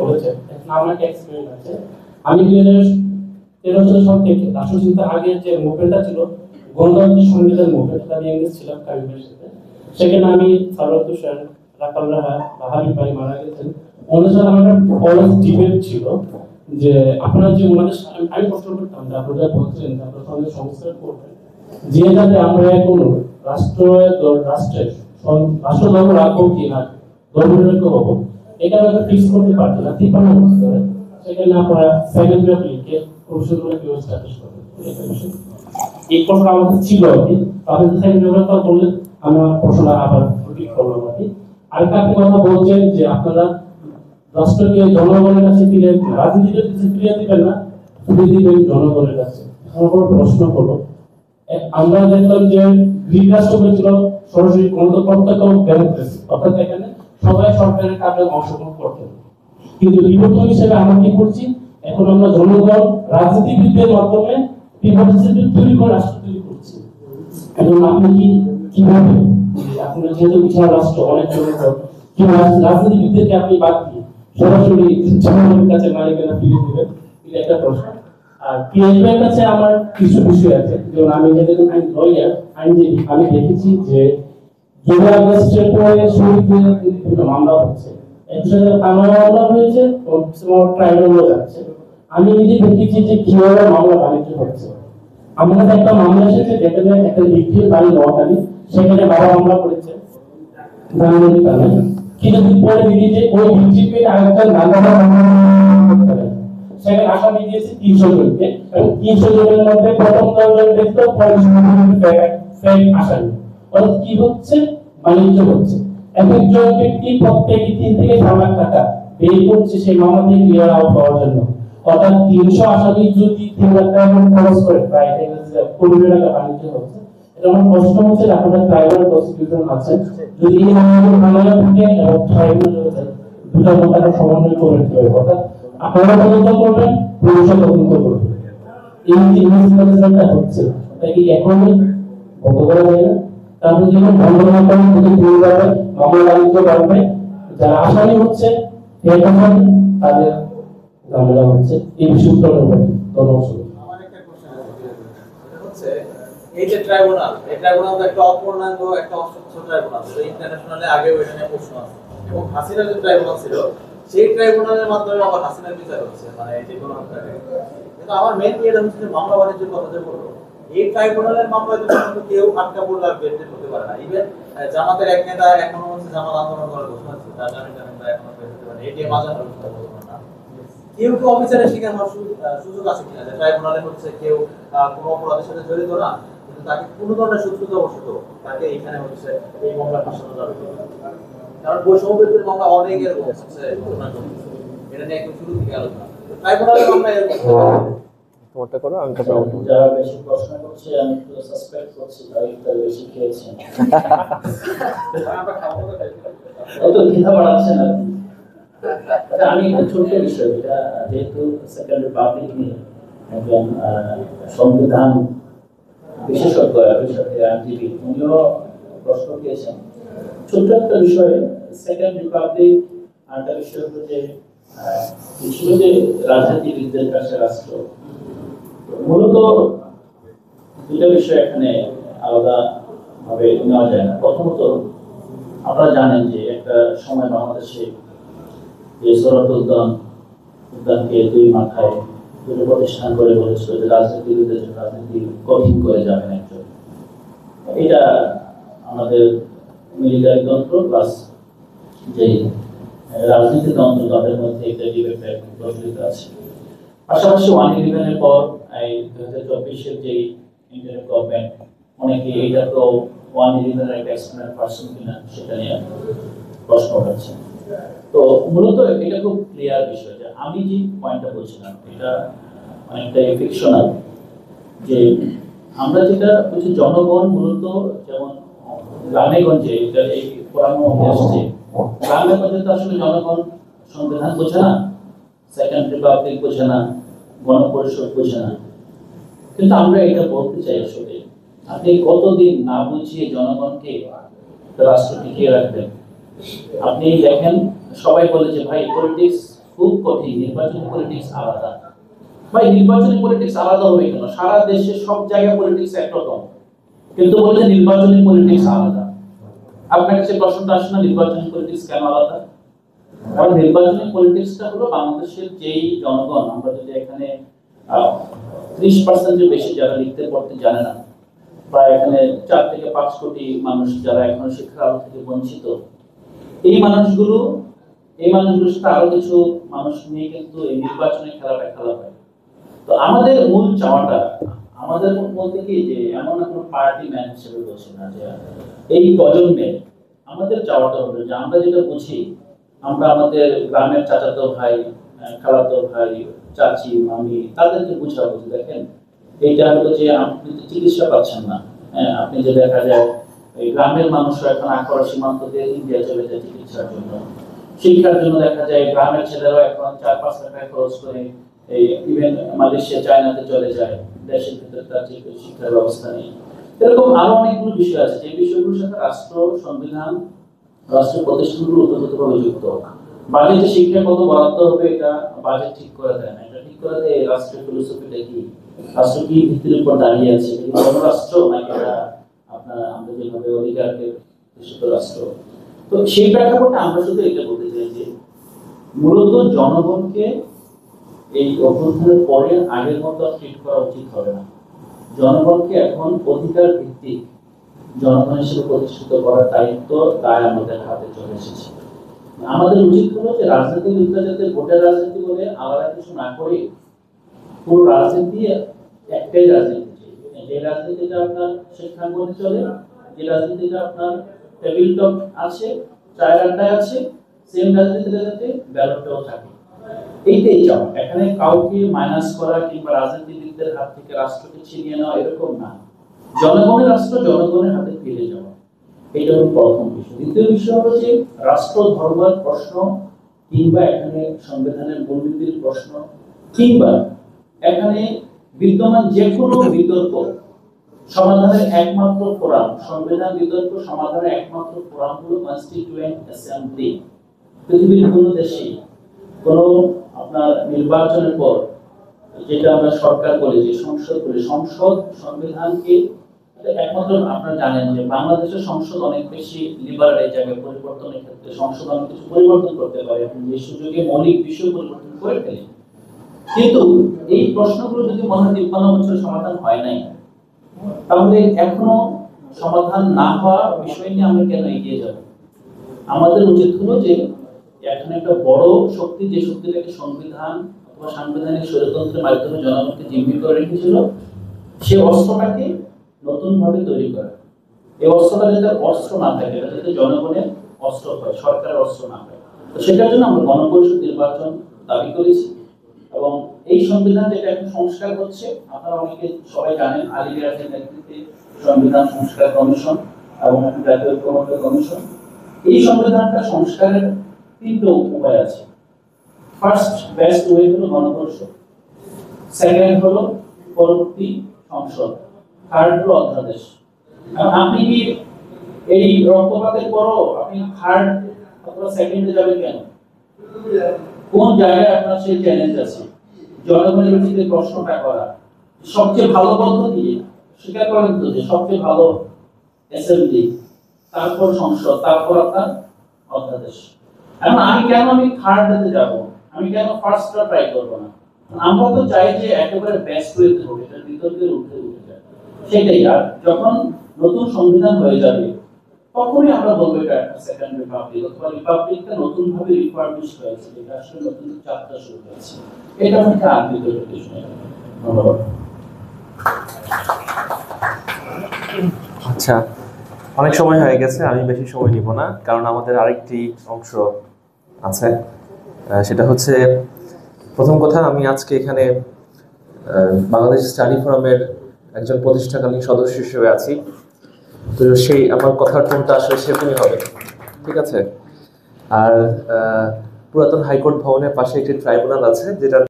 বলেছেন, এখন আমার একটা এক্সপেরিয়েন্স আছে। আমি 2013 সাল থেকে রাষ্ট্রচিন্তার আগের যে মুভমেন্টটা ছিল গণতান্ত্রিক সংবিধান মুভমেন্ট, আমি ইংরেজ ছিলাম কাবিমের সাথে, সেখানে আমি সারওয়ার তুষার, রাকাল রাহা বা হাবিব ভাই মারা গেছেন, ওনাদের সাথে আমার একটা অলস ডিবেট ছিল যে আপনারা যে ওনাদের আমি প্রশ্ন করতাম যে আপনারা বলছেন যে আপনারা সমাজের সংস্কার করবেন, যে যাতে আমরা কোনো রাষ্ট্রের রাষ্ট্রধর্ম রাখবো কি না ধর্মনিরপেক্ষ হবো, এটা আমরা ফিক্স করতে পারছি না 53 বছর ধরে। সেখানে আপনারা সেকেন্ডারি লিখে প্রফেশনাল কেউ স্ট্যাটাস করবেন, এই প্রশ্ন আমাদের ছিল আর কি। তাদের সেকেন্ডারি কথা বললে আমরা প্রশ্নটা আবার রিপিট করলাম আর কি। আরেকটা আপনি কথা বলছেন যে আপনারা রাষ্ট্রকে জনগণের কাছে ফিরিয়ে দিবেন, রাজনীতির কাছে ফিরিয়ে দিবেন না, ফিরিয়ে দিবেন জনগণের কাছে। আমার প্রশ্ন হলো, আমরা দেখলাম যে গ্রিক রাষ্ট্র ছিল সরাসরি গণতন্ত্র ডেমোক্রেসি, অর্থাৎ এখানে সবাই সরকারের কাজে অংশগ্রহণ করতেন। কিন্তু বিবর্তন হিসেবে আমরা কি করছি, এখন আমরা জনগণ রাজনীতিবিদদের মাধ্যমে তৈরি করে রাষ্ট্র তৈরি করছি। এখন আপনি কিভাবে আপনার যেহেতু বিশাল রাষ্ট্র অনেক জনগণ, কি রাজনীতিবিদদেরকে আপনি বাদ দিয়ে সরাসরি জনগণের কাছে মালিকানা ফিরিয়ে দিবেন, এটা একটা প্রশ্ন। আর পিএইচডির কাছে আমার কিছু বিষয় আছে, যেমন আমি যেহেতু লয়ার আইনজীবী, আমি দেখেছি যে জুলাই আগস্টের পরে শহীদদের বিভিন্ন মামলা হচ্ছে, একসাথে মামলা হয়েছে ও ট্রাইব্যুনালও যাচ্ছে। আমি নিজে দেখেছি যে কিভাবে মামলা বাণিজ্য হচ্ছে। আমার কাছে একটা মামলা এসেছে যেখানে একটা ভিক্টিম বাড়ি নোয়াখালী, সেখানে বাবা মামলা করেছে জানুয়ারি কালে, কিছুদিন পরে দেখি যে ওই ভিক্টিমের আরেকটা নাগাদা সেখানে আসামি দিয়েছে 300 জনকে, এবং 300 জনের মধ্যে প্রথম 10 জন দেখতো, পরে ফেক আসামি। অর্থাৎ কি হচ্ছে, বাণিজ্য হচ্ছে। একজন ব্যক্তি প্রত্যেকে 3 থেকে 4 লাখ টাকা ব্যয় করছে সেই মামলা দিয়ে ক্লিয়ার আউট হওয়ার জন্য। অর্থাৎ 300 আসামি যদি 3 লাখ টাকা খরচ করে, প্রায় 1 কোটি টাকা বাণিজ্য হচ্ছে। এটা আমার প্রশ্ন হচ্ছে, আপনাদের ট্রাইব্যুনাল প্রসিকিউশন আছে, যদি এই মামলাগুলো মামলা থাকে এবং ট্রাইব্যুনাল দুটো মামলার সমন্বয় করে দিতে হবে। অর্থাৎ আপনারা তদন্ত করবেন, পুলিশও তদন্ত করবে। এই যে ইনভেস্টিগেশনটা হচ্ছে তাই কি এখনই বন্ধ করা যায় না? তারপরে যখন বন্ধ না করেন যদি ভুল যাবে, মামলা বাণিজ্য বাড়বে, যারা আসামি হচ্ছে তাদের ঝামেলা হচ্ছে। এই বিষয়টা হবে আমার একটা কোশ্চেন হচ্ছে, এই যে ট্রাইব্যুনাল, এই ট্রাইব্যুনাল তো একটা অপূর্ণাঙ্গ, একটা অস্বচ্ছ ট্রাইব্যুনাল, ইন্টারন্যাশনালে আগে ওইখানে প্রশ্ন আছে, এবং হাসিনার যে ট্রাইব্যুনাল ছিল সেই ট্রাইব্যুনালের মাধ্যমে আবার হাসিনার বিচার হচ্ছে, মানে এই যে গণহত্যাকে। কিন্তু আমার মেইন এটা হচ্ছে যে মামলা বাণিজ্যের কথা যে বলবো, এই ট্রাইব্যুনালের মামলায় তো কেউ আটকা পড়লে আর বের হতে পারে না। ইভেন জামাতের এক নেতা এখনো হচ্ছে জামাত আন্দোলন করার ঘোষণা ছিল, তার জামিন এখনো বের হতে পারে, এটিএম আজাদের ঘোষণা না। কেউ কেউ অফিসারের শিকার হওয়ার সুযোগ আছে কিনা, যে ট্রাইব্যুনালে হচ্ছে কেউ কোনো অপরাধের সাথে জড়িত না, কিন্তু তাকে কোনো ধরনের শত্রুতা বশত তাকে এখানে হচ্ছে এই মামলা ফাঁসানো যাবে। কারণ বৈষম্যের মামলা অনেক এরকম হচ্ছে ঘটনা ঘটছে, এটা নিয়ে একদম শুরু থেকে আলোচনা। ট্রাইব্যুনালের মামলা এরকম তোমারটা করো, আমি তো যারা বেশি প্রশ্ন করছে আমি তো সাসপেক্ট করছি ভাই তার বেশি খেয়েছেন, অত খেতে পারছে না। আমি একটা ছোট্ট বিষয়, এটা যেহেতু সেকেন্ড রিপাবলিক নিয়ে একজন সংবিধান বিশেষজ্ঞ আইনজীবী, উনিও প্রশ্ন দিয়েছেন। ছোট্ট একটা বিষয়, সেকেন্ড রিপাবলিক আরেকটা বিষয় হলো যে ছিল যে রাজনীতিবিদদের কাছে রাষ্ট্র, মূলত দুটো বিষয় এখানে আলাদা ভাবে নেওয়া যায় না। প্রথমত আপনারা জানেন যে একটা সময় বাংলাদেশে যে সরাত উদ্যানকে দুই মাথায় দুটো প্রতিষ্ঠান করে বলেছিল যে রাজনীতিবিদদের রাজনীতি কঠিন করে যাবেন একজন। এটা আমাদের মিলিটারি তন্ত্র প্লাস যে রাজনীতি তন্ত্র, তাদের মধ্যে একটা ডিবেট প্রচলিত আছে। পাশাপাশি 1/11 পর এই 2024 যে ইন্টারিম গভর্নমেন্ট, অনেকে এটা তো 1/11 একটা এক্সটার্নাল পারসন কিনা সেটা নিয়ে প্রশ্ন উঠাচ্ছে। তো মূলত এটা খুব ক্লিয়ার বিষয় যে আমি যে পয়েন্টটা বলছিলাম এটা অনেকটা ফিকশনাল, যে আমরা যেটা বলছি জনগণ মূলত যেমন গ্রামে গঞ্জে এটা এই পুরানো আসছে, গ্রামে গঞ্জে তো আসলে জনগণ সংবিধান বোঝে না, সেকেন্ড রিপাবলিক বোঝে না, গণপরিষদ বোঝে না। কিন্তু আমরা এটা বলতে চাই আসলে আপনি কতদিন না বুঝিয়ে জনগণকে রাষ্ট্র টিকিয়ে রাখবেন। আপনি দেখেন সবাই বলে যে ভাই পলিটিক্স খুব কঠিন। নির্বাচনী পলিটিক্স আলাদা। ভাই নির্বাচনী পলিটিক্স আলাদা হবে কেন? সারা দেশে সব জায়গায় পলিটিক্স একরকম, কিন্তু বলছে নির্বাচনী পলিটিক্স আলাদা। আপনার কাছে প্রশ্নটা আসে না নির্বাচনী পলিটিক্স কেন আলাদা? কারণ নির্বাচনী পলিটিক্সটা হলো বাংলাদেশের যেই জনগণ, আমরা যদি এখানে 30% বেশি যারা লিখতে পড়তে জানে না, প্রায় এখানে 4 থেকে 5 কোটি মানুষ যারা এখন শিক্ষার আলো থেকে বঞ্চিত, এই মানুষগুলোর সাথে আরো কিছু মানুষ নিয়ে কিন্তু এই নির্বাচনী খেলাটা খেলা হয়। তো আমাদের মূল চাওয়াটা, আমাদের বলতে কি যে এমন কোনো পার্টি ম্যান হিসেবে বলছি না, যে এই প্রজন্মে আমাদের চাওয়াটা হলো যে আমরা যেটা বুঝি, আমরা আমাদের গ্রামের চাচাতো ভাই, খালাতো ভাই, চাচি, মামি তাদেরকে বুঝাবো যে দেখেন এইটা হলো যে আপনি তো চিকিৎসা পাচ্ছেন না। হ্যাঁ, আপনি যে দেখা যায় এই গ্রামের মানুষরা এখন আখাউড়া সীমান্ত দিয়ে ইন্ডিয়া চলে যায় চিকিৎসার জন্য, শিক্ষার জন্য দেখা যায় গ্রামের ছেলেরা এখন 4-5 লাখ টাকা খরচ করে এই ইভেন মালয়েশিয়া, চায়নাতে চলে যায়, দেশের ভিতরে তার শিক্ষার ব্যবস্থা নেই। এরকম আরো অনেকগুলো বিষয় আছে যে বিষয়গুলোর সাথে রাষ্ট্র, সংবিধান, রাষ্ট্র প্রতিষ্ঠানগুলো ওতপ্রোতভাবে যুক্ত। বাজেটে শিক্ষা কত বরাদ্দ হবে এটা বাজেট ঠিক করে দেয় না, এটা ঠিক করে দেয় রাষ্ট্রের ফিলোসফিটা কি, রাষ্ট্র কি ভিত্তির উপর দাঁড়িয়ে আছে, রাষ্ট্র নাকি আপনার আমরা যেভাবে অধিকারকে রাষ্ট্র। তো সেই প্রেক্ষাপটে আমরা শুধু এটা বলতে চাই যে মূলত জনগণকে এই অভ্যুত্থানের পরে আগের মতো ট্রিট করা উচিত হবে না। জনগণকে এখন অধিকার ভিত্তিক জনগণ হিসেবে প্রতিষ্ঠিত করার দায়িত্ব, দায় আমাদের হাতে চলে এসেছে। আমাদের উচিত হলো যে রাজনীতিবিদরা যাতে ভোটের রাজনীতি বলে আলাদা কিছু না করে পুরো রাজনীতি একটাই রাজনীতি, যে রাজনীতিটা আপনার শিক্ষাঙ্গনে চলে, যে রাজনীতিটা আপনার টেবিল টক আছে, চায়ের আড্ডায় আছে, সেম রাজনীতিটা যাতে ব্যালটটাও থাকে। এইটাই চাও। এখানে কাউকে মাইনাস করা কিংবা রাজনীতিবিদদের হাত থেকে রাষ্ট্রকে ছিনিয়ে নেওয়া এরকম না। জনগণের রাষ্ট্র জনগণের হাতে ফিরে যাওয়া, এটা হলো প্রথম বিষয়। দ্বিতীয় বিষয় হলো যে রাষ্ট্র ধর্মের প্রশ্ন কিংবা এখানে সংবিধানের মূলনীতির প্রশ্ন কিংবা এখানে বিদ্যমান যে কোনো বিতর্ক সমাধানের একমাত্র ফোরাম, সংবিধান বিতর্ক সমাধানের একমাত্র ফোরাম হলো কনস্টিটিউয়েন্ট অ্যাসেম্বলি। পৃথিবীর কোনো দেশে কোনো আপনার নির্বাচনের পর যেটা আমরা সরকার বলি, যে সংসদ বলি, সংসদ সংবিধানকে একমাত্র আপনারা জানেন যে বাংলাদেশের সংসদ অনেক বেশি লিবারাল, এই জায়গায় পরিবর্তনের ক্ষেত্রে সংসদ অনেক কিছু পরিবর্তন করতে পারে, যে সুযোগে মৌলিক বিষয় পরিবর্তন করে ফেলে। কিন্তু এই প্রশ্নগুলো যদি মনে হয় 53 বছর সমাধান হয় নাই, তাহলে এখনো সমাধান না হওয়া বিষয় নিয়ে আমরা কেন এগিয়ে যাব? আমাদের উচিত হলো যে এখন একটা বড় শক্তি, যে শক্তিটাকে সংবিধান অথবা সাংবিধানিক স্বৈরতন্ত্রের মাধ্যমে জনগণকে জিম্মি করে রেখেছিল, সে অস্ত্রটাকে নতুন ভাবে তৈরি করা। এই অস্ত্রটা যাতে অস্ত্র না থাকে, এটা যাতে জনগণের অস্ত্র হয়, সরকারের অস্ত্র না হয়। তো সেটার জন্য আমরা গণপরিষদ নির্বাচন দাবি করেছি। এবং এই সংবিধান যেটা এখন সংস্কার হচ্ছে, আপনারা অনেকে সবাই জানেন আলী রিয়াজের নেতৃত্বে সংবিধান সংস্কার কমিশন এবং জাতীয় ঐক্যমত্য কমিশন। এই সংবিধানটা সংস্কারের 3টা উপায় আছে। ফার্স্ট বেস্ট ওয়ে হলো গণপরিষদ, সেকেন্ড হলো পরবর্তী সংসদ, থার্ড হলো অধ্যাদেশ। আপনি কি এই রক্তপাতের পরও আপনি থার্ড অথবা সেকেন্ডে যাবেন কেন? কোন জায়গায় আপনার সেই চ্যালেঞ্জ আছে? জনগণের ভিতরে প্রশ্নটা করা সবচেয়ে ভালো পদ্ধতি স্বীকার করেন তো যে সবচেয়ে ভালো অ্যাসেম্বলি, তারপর সংসদ, তারপর আপনার অধ্যাদেশ। এখন আমি থার্ডে যাব, আমি কেন ফার্স্টটা ট্রাই করব না? আমরা তো চাই যে একেবারে বেস্ট ওয়েতে হবে, এটা বিতর্কের উঠে যায় সেটাই। আর যখন নতুন সংবিধান হয়ে যাবে তখনই আমরা বলবো এটা একটা সেকেন্ড রিপাবলিক অথবা রিপাবলিকটা নতুন ভাবে রিফর্মিশ হয়েছে, এটা আসলে নতুন যাত্রা শুরু হয়েছে। এটা হচ্ছে আন্তরিক বিষয়। ধন্যবাদ। আচ্ছা, অনেক সময় হয়ে গেছে, আমি বেশি সময় নিব না, কারণ আমাদের আরেকটি অংশ আছে। সেটা হচ্ছে, প্রথম কথা, আমি আজকে এখানে বাংলাদেশ স্টাডি ফোরামের একজন প্রতিষ্ঠাকালীন সদস্য হিসেবে আছি। তো সেই আমার কথার টোনটা আসলে সেরকমই হবে, ঠিক আছে? আর পুরাতন হাইকোর্ট ভবনের পাশে একটি ট্রাইব্যুনাল আছে, যেটা